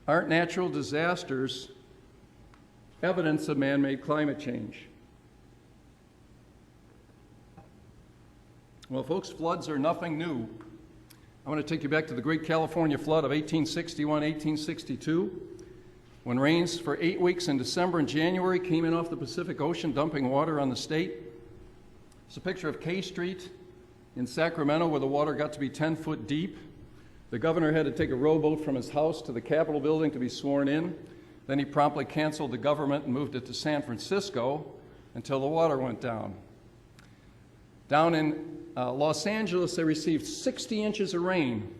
Aren't natural disasters evidence of man-made climate change? Well, folks, floods are nothing new. I want to take you back to the Great California Flood of 1861-1862, when rains for 8 weeks in December and January came in off the Pacific Ocean, dumping water on the state. It's a picture of K Street in Sacramento, where the water got to be 10 foot deep. The governor had to take a rowboat from his house to the Capitol building to be sworn in. Then he promptly canceled the government and moved it to San Francisco until the water went down. Down in Los Angeles, they received 60 inches of rain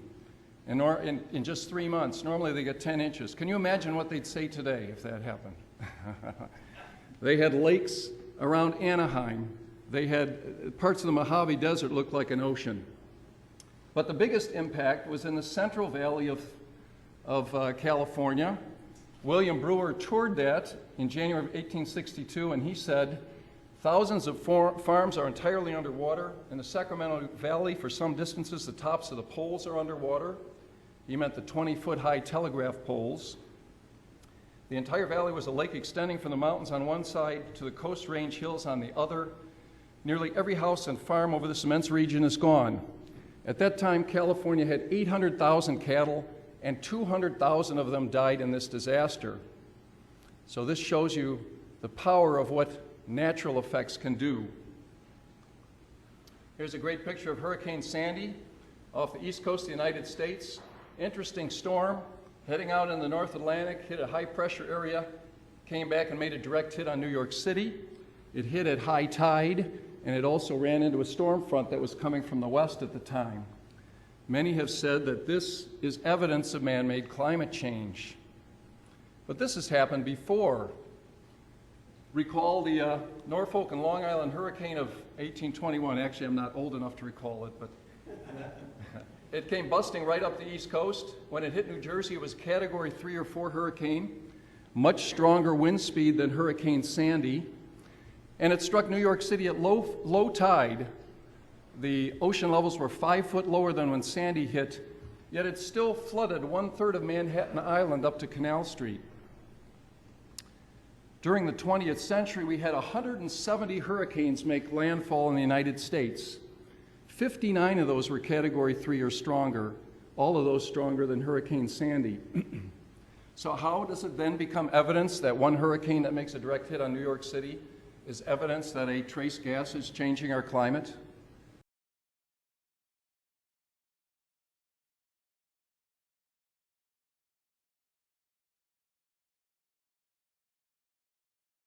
in just 3 months. Normally they get 10 inches. Can you imagine what they'd say today if that happened? They had lakes around Anaheim. They had parts of the Mojave Desert looked like an ocean. But the biggest impact was in the Central Valley of California. William Brewer toured that in January of 1862, and he said, thousands of farms are entirely underwater. In the Sacramento Valley, for some distances, the tops of the poles are underwater. He meant the 20-foot high telegraph poles. The entire valley was a lake extending from the mountains on one side to the Coast Range hills on the other. Nearly every house and farm over this immense region is gone. At that time, California had 800,000 cattle, and 200,000 of them died in this disaster. So this shows you the power of what natural effects can do. Here's a great picture of Hurricane Sandy off the east coast of the United States. Interesting storm, heading out in the North Atlantic, hit a high pressure area, came back and made a direct hit on New York City. It hit at high tide, and it also ran into a storm front that was coming from the west at the time. Many have said that this is evidence of man-made climate change. But this has happened before. Recall the Norfolk and Long Island hurricane of 1821. Actually, I'm not old enough to recall it, but it came busting right up the East Coast. When it hit New Jersey, it was a Category 3 or 4 hurricane, much stronger wind speed than Hurricane Sandy. And it struck New York City at low tide. The ocean levels were 5 foot lower than when Sandy hit, yet it still flooded 1/3 of Manhattan Island up to Canal Street. During the 20th century, we had 170 hurricanes make landfall in the United States. 59 of those were Category 3 or stronger, all of those stronger than Hurricane Sandy. So how does it then become evidence that one hurricane that makes a direct hit on New York City is evidence that a trace gas is changing our climate?